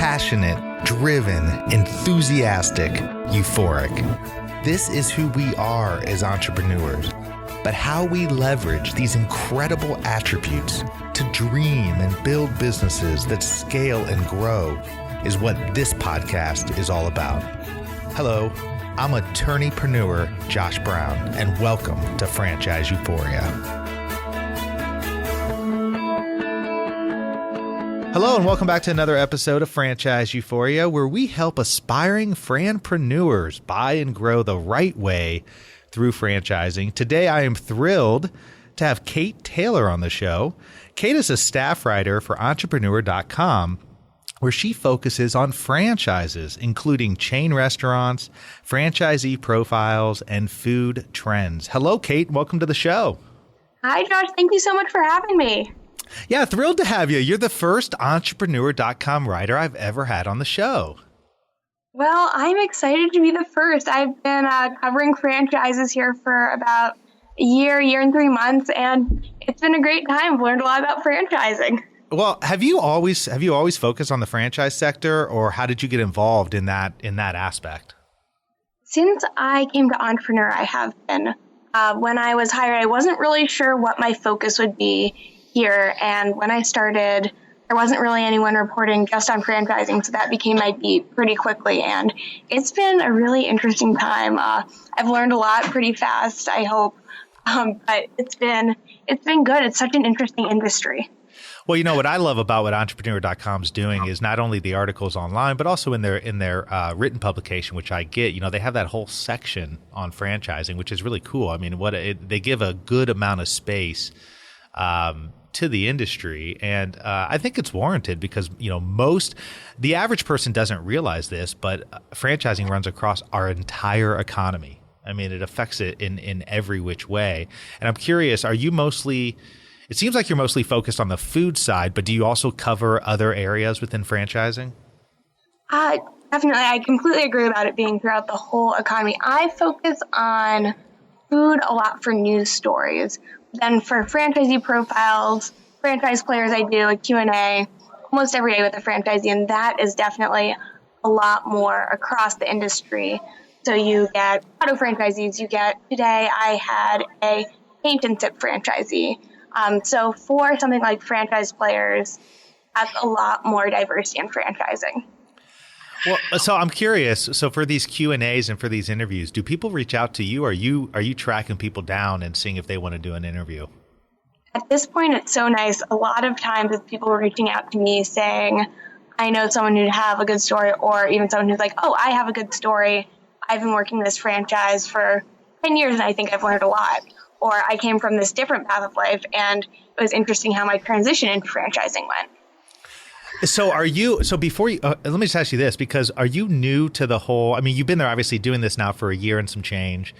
passionate, driven, enthusiastic, euphoric. This is who we are as entrepreneurs. But how we leverage these incredible attributes to dream and build businesses that scale and grow is what this podcast is all about. Hello, I'm attorneypreneur Josh Brown, and welcome to Franchise Euphoria. Hello, and welcome back to another episode of Franchise Euphoria, where we help aspiring franpreneurs buy and grow the right way through franchising. Today, I am thrilled to have Ktaylor on the show. Kate is a staff writer for entrepreneur.com, where she focuses on franchises, including chain restaurants, franchisee profiles, and food trends. Hello, Kate. Welcome to the show. Hi, Josh. Thank you so much for having me. Yeah, thrilled to have you. You're the first entrepreneur.com writer I've ever had on the show. Well, I'm excited to be the first. I've been covering franchises here for about a year and 3 months, and it's been a great time. I've learned a lot about franchising. Well, have you always focused on the franchise sector, or how did you get involved in that aspect? Since I came to Entrepreneur, I have been. When I was hired, I wasn't really sure what my focus would be here, and when I started, there wasn't really anyone reporting just on franchising, so that became my beat pretty quickly, and it's been a really interesting time. I've learned a lot pretty fast, I hope, but it's been good. It's such an interesting industry. Well, you know what I love about what entrepreneur.com is doing is not only the articles online, but also in their written publication, which I get. You know, they have that whole section on franchising, which is really cool. I mean, they give a good amount of space to the industry, and I think it's warranted because the average person doesn't realize this, but franchising runs across our entire economy. I mean, it affects it in every which way. And I'm curious, it seems like you're mostly focused on the food side, but do you also cover other areas within franchising? Definitely. I completely agree about it being throughout the whole economy. I focus on food a lot for news stories. Then for franchisee profiles, franchise players, I do a Q&A almost every day with a franchisee, and that is definitely a lot more across the industry. So you get auto franchisees, today I had a paint and sip franchisee. So for something like franchise players, that's a lot more diversity in franchising. Well, so I'm curious. So for these Q&As and for these interviews, do people reach out to you? Are you tracking people down and seeing if they want to do an interview? At this point, it's so nice. A lot of times it's people reaching out to me saying, I know someone who'd have a good story, or even someone who's like, oh, I have a good story. I've been working this franchise for 10 years and I think I've learned a lot. Or I came from this different path of life and it was interesting how my transition into franchising went. So before you, let me just ask you this, because are you new to the whole, I mean, you've been there obviously doing this now for a year and some change.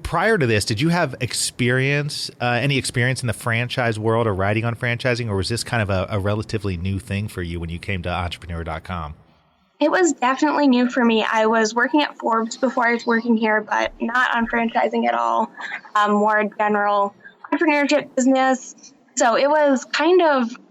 Prior to this, did you have any experience in the franchise world or writing on franchising, or was this kind of a relatively new thing for you when you came to entrepreneur.com? It was definitely new for me. I was working at Forbes before I was working here, but not on franchising at all, more general entrepreneurship business. So it was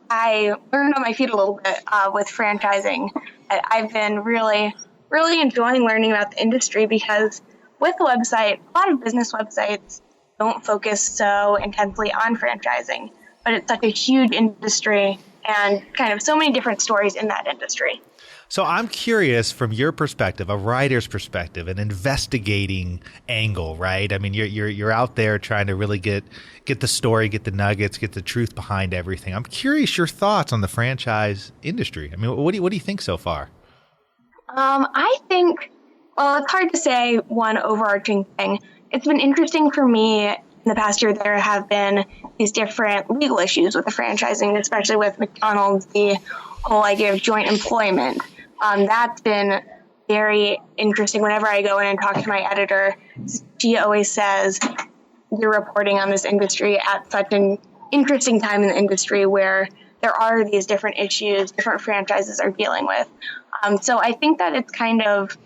I learned on my feet a little bit with franchising. I've been really, really enjoying learning about the industry because with the website, a lot of business websites don't focus so intensely on franchising, but it's such a huge industry and kind of so many different stories in that industry. So I'm curious from your perspective, a writer's perspective, an investigating angle, right? I mean, you're out there trying to really get the story, get the nuggets, get the truth behind everything. I'm curious your thoughts on the franchise industry. I mean, what do you think so far? I think, well, it's hard to say one overarching thing. It's been interesting for me in the past year. There have been these different legal issues with the franchising, especially with McDonald's, the whole idea of joint employment. That's been very interesting. Whenever I go in and talk to my editor, she always says, you're reporting on this industry at such an interesting time in the industry where there are these different issues different franchises are dealing with. So I think that it's kind of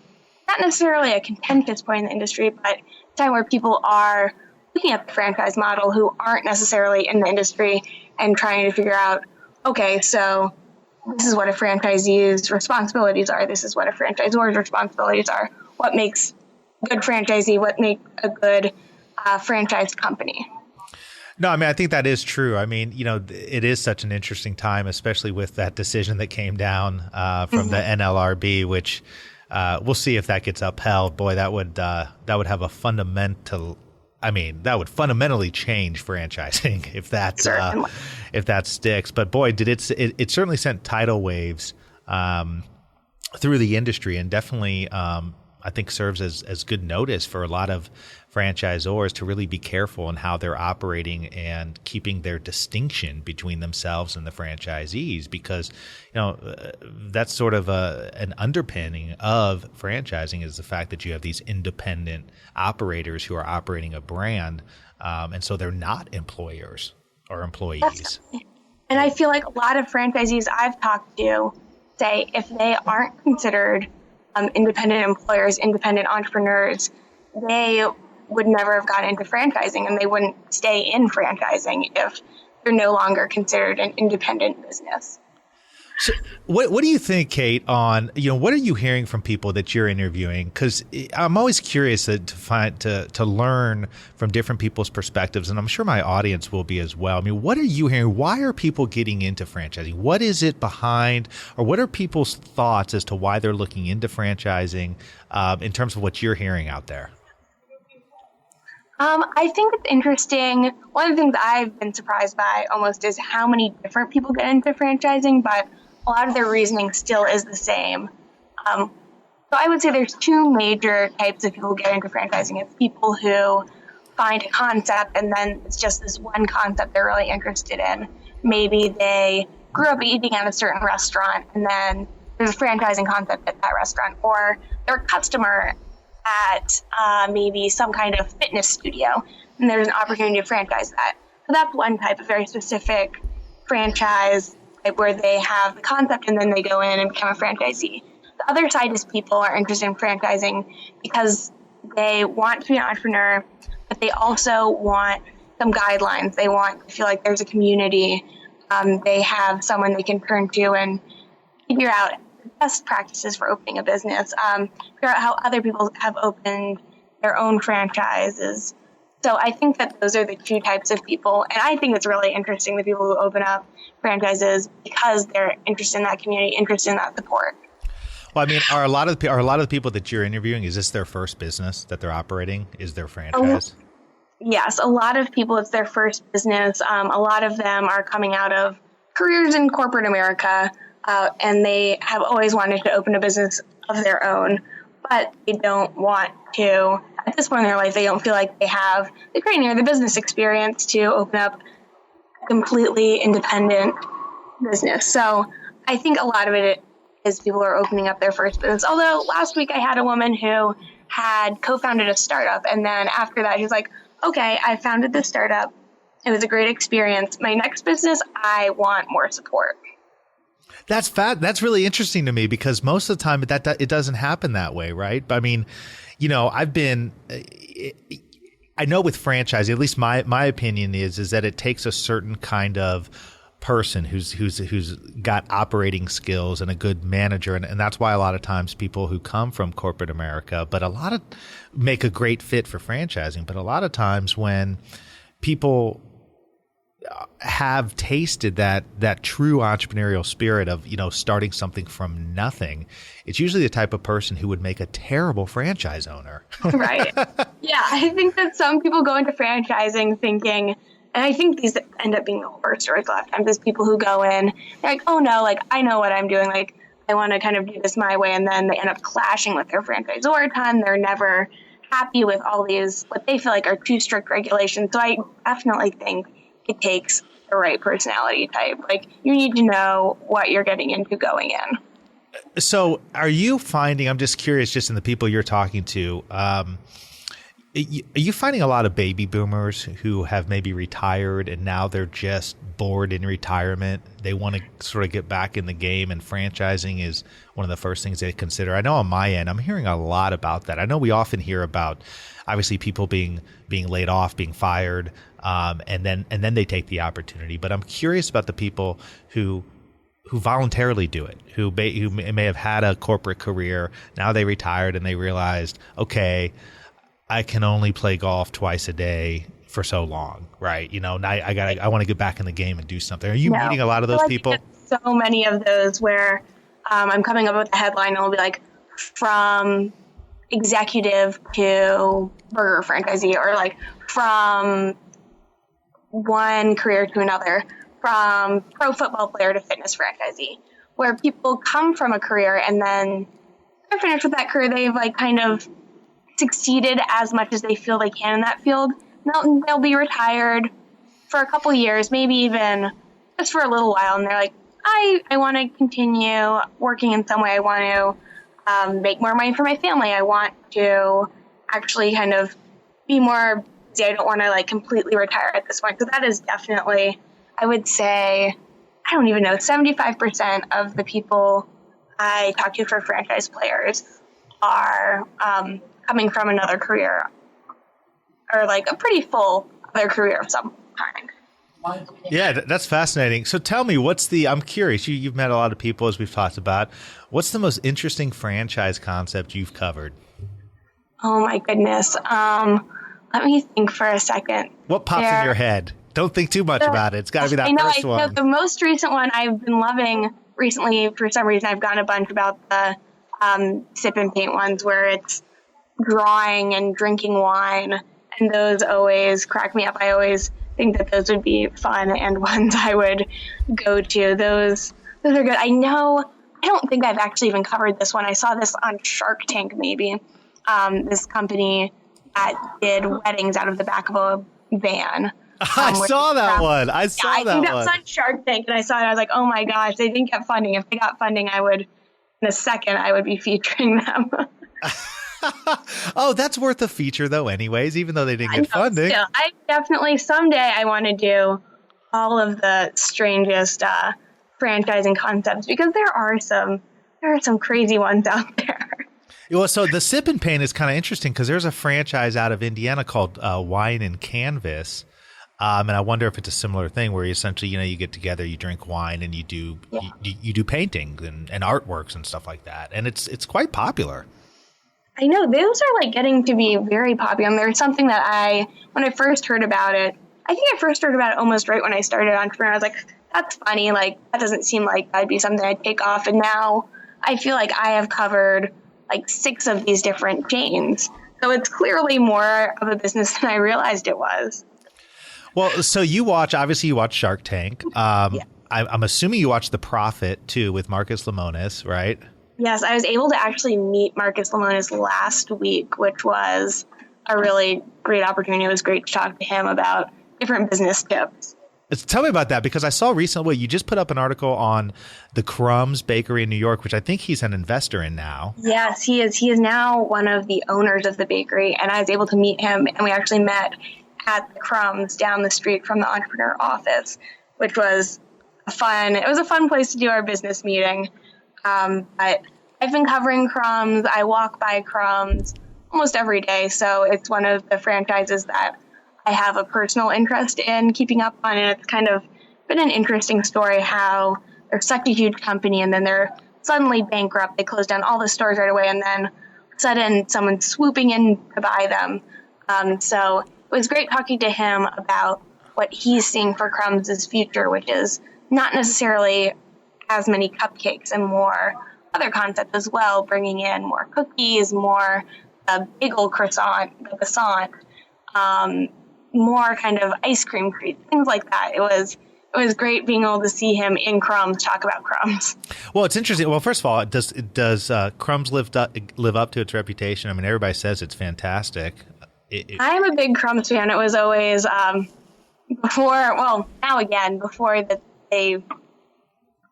not necessarily a contentious point in the industry, but a time where people are looking at the franchise model who aren't necessarily in the industry and trying to figure out, okay, so this is what a franchisee's responsibilities are. This is what a franchisor's responsibilities are. What makes a good franchisee? What makes a good franchise company? No, I mean, I think that is true. I mean, it is such an interesting time, especially with that decision that came down from the NLRB, which we'll see if that gets upheld. Boy, that would have a fundamental. I mean, that would fundamentally change franchising if that sticks. But boy, did it certainly sent tidal waves through the industry, and definitely I think serves as good notice for a lot of franchisors to really be careful in how they're operating and keeping their distinction between themselves and the franchisees, because that's sort of an underpinning of franchising, is the fact that you have these independent operators who are operating a brand, and so they're not employers or employees. And I feel like a lot of franchisees I've talked to say if they aren't considered independent employers, independent entrepreneurs, they would never have gotten into franchising, and they wouldn't stay in franchising if they're no longer considered an independent business. So what do you think, Kate, on, what are you hearing from people that you're interviewing? Because I'm always curious to learn from different people's perspectives, and I'm sure my audience will be as well. I mean, what are you hearing? Why are people getting into franchising? What is it behind, or what are people's thoughts as to why they're looking into franchising in terms of what you're hearing out there? I think it's interesting. One of the things I've been surprised by almost is how many different people get into franchising, but a lot of their reasoning still is the same. So I would say there's two major types of people who get into franchising. It's people who find a concept, and then it's just this one concept they're really interested in. Maybe they grew up eating at a certain restaurant, and then there's a franchising concept at that restaurant, or they're a customer at maybe some kind of fitness studio, and there's an opportunity to franchise that. So that's one type of very specific franchise type, where they have the concept and then they go in and become a franchisee. The other side is people are interested in franchising because they want to be an entrepreneur, but they also want some guidelines. They want to feel like there's a community. They have someone they can turn to and figure out best practices for opening a business, figure out how other people have opened their own franchises. So I think that those are the two types of people. And I think it's really interesting, the people who open up franchises, because they're interested in that community, interested in that support. Well, I mean, are a lot of the people that you're interviewing, is this their first business that they're operating? Is their franchise? Yes, a lot of people, it's their first business. A lot of them are coming out of careers in corporate America, and they have always wanted to open a business of their own, but they don't want to. At this point in their life, they don't feel like they have the training or the business experience to open up a completely independent business. So I think a lot of it is people are opening up their first business. Although last week I had a woman who had co-founded a startup, and then after that, she was like, okay, I founded this startup. It was a great experience. My next business, I want more support. That's really interesting to me, because most of the time it doesn't happen that way, right? I mean, I know with franchising, at least my opinion is that it takes a certain kind of person who's got operating skills and a good manager, and that's why a lot of times people who come from corporate America, but a lot of make a great fit for franchising. But a lot of times when people have tasted that true entrepreneurial spirit of, starting something from nothing, it's usually the type of person who would make a terrible franchise owner. Right. Yeah, I think that some people go into franchising thinking, and I think these end up being the horror stories a lot of times, is people who go in, they're like, oh no, like I know what I'm doing, like I want to kind of do this my way, and then they end up clashing with their franchisor a ton. They're never happy with all these, what they feel like are too strict regulations. So I definitely think it takes the right personality type. Like, you need to know what you're getting into going in. So are you finding, I'm just curious, just in the people you're talking to, are you finding a lot of baby boomers who have maybe retired and now they're just bored in retirement? They want to sort of get back in the game, and franchising is one of the first things they consider. I know on my end, I'm hearing a lot about that. I know we often hear about, obviously, people being laid off, being fired, and then they take the opportunity. But I'm curious about the people who who voluntarily do it, who may have had a corporate career. Now they retired and they realized, okay, I can only play golf twice a day for so long, right? Now I want to get back in the game and do something. Are you meeting a lot of those people? So many of those where I'm coming up with a headline and it'll be like from executive to burger franchisee, or like from one career to another, from pro football player to fitness franchisee, where people come from a career and then they're finished with that career. They've like kind of succeeded as much as they feel they can in that field. They'll be retired for a couple years, maybe even just for a little while. And they're like, I want to continue working in some way. I want to make more money for my family. I want to actually kind of be more busy. I don't want to like completely retire at this point. So that is definitely, I would say, I don't even know, 75% of the people I talk to for franchise players are coming from another career, or like a pretty full other career of some kind. Yeah, that's fascinating. So tell me, I'm curious, you've met a lot of people, as we've talked about. What's the most interesting franchise concept you've covered? Oh my goodness. Let me think for a second. What pops in your head? Don't think too much about it. It's got to be that first one. I know the most recent one I've been loving recently, for some reason, I've gotten a bunch about the sip and paint ones, where it's drawing and drinking wine. And those always crack me up. I always think that those would be fun and ones I would go to. Those are good. I don't think I've actually even covered this one. I saw this on Shark Tank, maybe. This company that did weddings out of the back of a van. I saw that one. I think that was on Shark Tank, and I saw it. I was like, oh my gosh, they didn't get funding. If they got funding, I would be featuring them. Oh, that's worth a feature though anyways, even though they didn't get funding. Still, I definitely someday I want to do all of the strangest franchising concepts, because there are some crazy ones out there. Well, so the Sip and Paint is kind of interesting because there's a franchise out of Indiana called Wine and Canvas. And I wonder if it's a similar thing where you essentially, you get together, you drink wine, and you do painting and artworks and stuff like that. And it's quite popular. I know, those are like getting to be very popular. And there's something that when I first heard about it, I think I first heard about it almost right when I started Entrepreneur. I was like, that's funny. Like, that doesn't seem like that'd be something I'd take off. And now I feel like I have covered like 6 of these different chains. So it's clearly more of a business than I realized it was. Well, so obviously you watch Shark Tank. I'm assuming you watch The Profit too with Marcus Lemonis, right? Yes, I was able to actually meet Marcus Lemonis last week, which was a really great opportunity. It was great to talk to him about different business tips. Tell me about that, because I saw recently you just put up an article on the Crumbs Bakery in New York, which I think he's an investor in now. Yes, he is. He is now one of the owners of the bakery, and I was able to meet him, and we actually met at the Crumbs down the street from the Entrepreneur office, which was a fun place to do our business meeting. But I've been covering Crumbs. I walk by Crumbs almost every day, so it's one of the franchises that I have a personal interest in keeping up on, and it's kind of been an interesting story how they're such a huge company and then they're suddenly bankrupt. They close down all the stores right away, and then sudden someone's swooping in to buy them. So it was great talking to him about what he's seeing for Crumbs' future, which is not necessarily as many cupcakes and more other concepts as well, bringing in more cookies, more bagel croissant, more kind of ice cream treats, things like that. It was great being able to see him in Crumbs talk about Crumbs. Well, it's interesting. Well, first of all, does Crumbs live up to its reputation? I mean, everybody says it's fantastic. I'm a big Crumbs fan. It was always before that they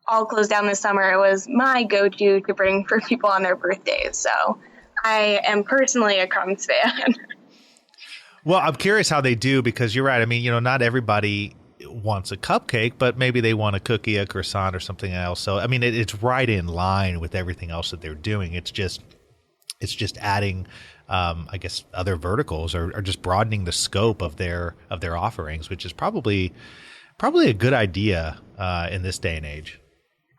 all closed down this summer, it was my go-to to bring for people on their birthdays. So I am personally a Crumbs fan. Well, I'm curious how they do, because you're right. I mean, not everybody wants a cupcake, but maybe they want a cookie, a croissant, or something else. So, I mean, it's right in line with everything else that they're doing. It's just adding, I guess, other verticals or just broadening the scope of their offerings, which is probably a good idea in this day and age.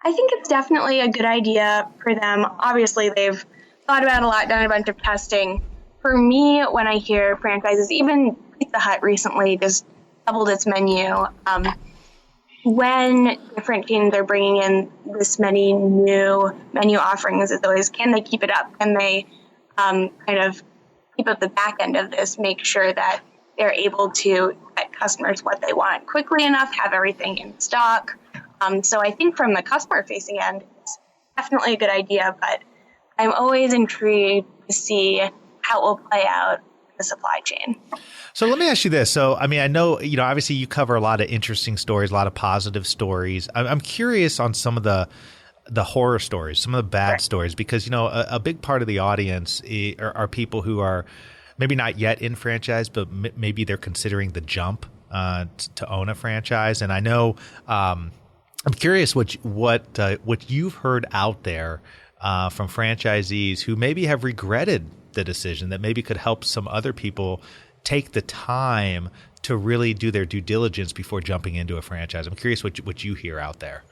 I think it's definitely a good idea for them. Obviously, they've thought about it a lot, done a bunch of testing. For me, when I hear franchises, even Pizza Hut recently just doubled its menu. When different chains are bringing in this many new menu offerings, it's always, can they keep it up? Can they kind of keep up the back end of this, make sure that they're able to get customers what they want quickly enough, have everything in stock? So I think from the customer-facing end, it's definitely a good idea, but I'm always intrigued to see how it will play out in the supply chain. So let me ask you this. So, I mean, I know, obviously you cover a lot of interesting stories, a lot of positive stories. I'm curious on some of the horror stories, some of the bad stories, because, a big part of the audience are people who are maybe not yet in franchise, but maybe they're considering the jump to own a franchise. And I know, I'm curious what you've heard out there from franchisees who maybe have regretted the decision, that maybe could help some other people take the time to really do their due diligence before jumping into a franchise. I'm curious what you hear out there.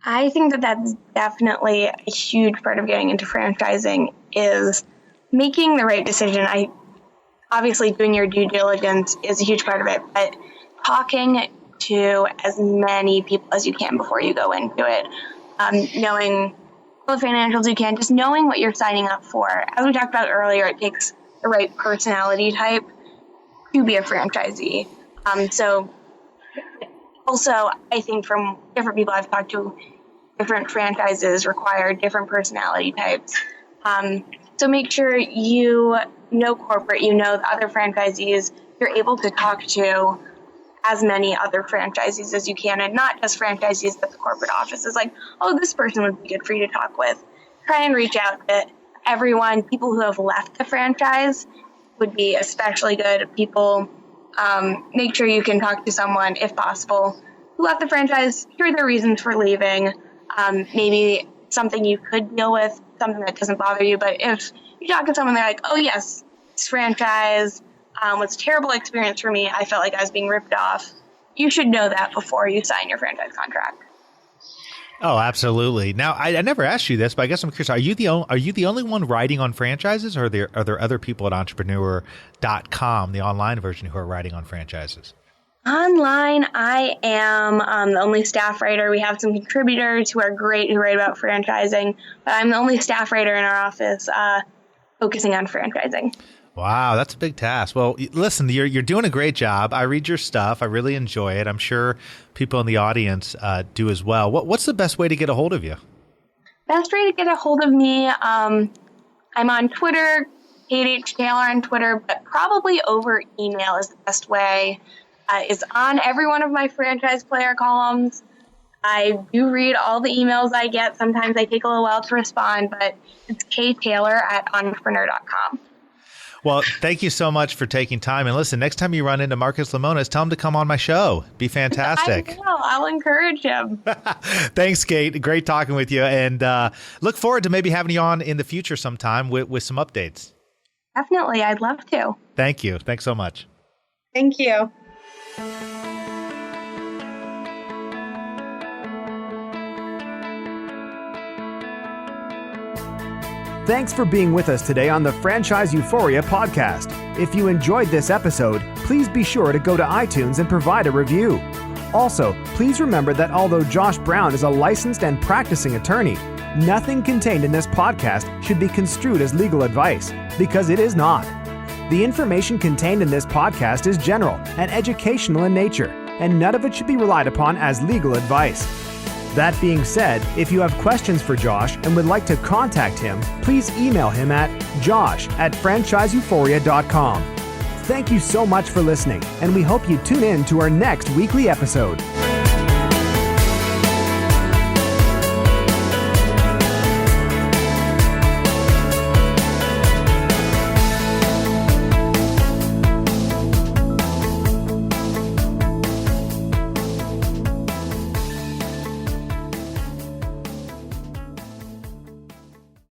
I think that that's definitely a huge part of getting into franchising, is making the right decision. Obviously doing your due diligence is a huge part of it, but talking to as many people as you can before you go into it, knowing all the financials you can, just knowing what you're signing up for. As we talked about earlier, it takes the right personality type to be a franchisee. So also, I think from different people I've talked to, different franchises require different personality types. So make sure you know corporate, you know the other franchisees, you're able to talk to as many other franchisees as you can, and not just franchisees that the corporate office is like, oh, this person would be good for you to talk with. Try and reach out to everyone. People who have left the franchise would be especially good. People, make sure you can talk to someone, if possible, who left the franchise, hear their reasons for leaving, maybe something you could deal with, something that doesn't bother you. But if you talk to someone, they're like, oh yes, this franchise was a terrible experience for me, I felt like I was being ripped off, you should know that before you sign your franchise contract. Oh, absolutely. Now, I never asked you this, but I guess I'm curious. Are you the only one writing on franchises, or are there other people at Entrepreneur.com, the online version, who are writing on franchises? Online, I am the only staff writer. We have some contributors who are great, who write about franchising, but I'm the only staff writer in our office focusing on franchising. Wow, that's a big task. Well, listen, you're doing a great job. I read your stuff. I really enjoy it. I'm sure people in the audience do as well. What's the best way to get a hold of you? Best way to get a hold of me, I'm on Twitter, ktaylor on Twitter, but probably over email is the best way. It's on every one of my franchise player columns. I do read all the emails I get. Sometimes I take a little while to respond, but it's ktaylor@entrepreneur.com. Well, thank you so much for taking time. And listen, next time you run into Marcus Lemonis, tell him to come on my show. Be fantastic. I will. I'll encourage him. Thanks, Kate. Great talking with you. And look forward to maybe having you on in the future sometime with some updates. Definitely. I'd love to. Thank you. Thanks so much. Thank you. Thanks for being with us today on the Franchise Euphoria podcast. If you enjoyed this episode, please be sure to go to iTunes and provide a review. Also, please remember that although Josh Brown is a licensed and practicing attorney, nothing contained in this podcast should be construed as legal advice, because it is not. The information contained in this podcast is general and educational in nature, and none of it should be relied upon as legal advice. That being said, if you have questions for Josh and would like to contact him, please email him at josh@franchiseeuphoria.com. Thank you so much for listening, and we hope you tune in to our next weekly episode.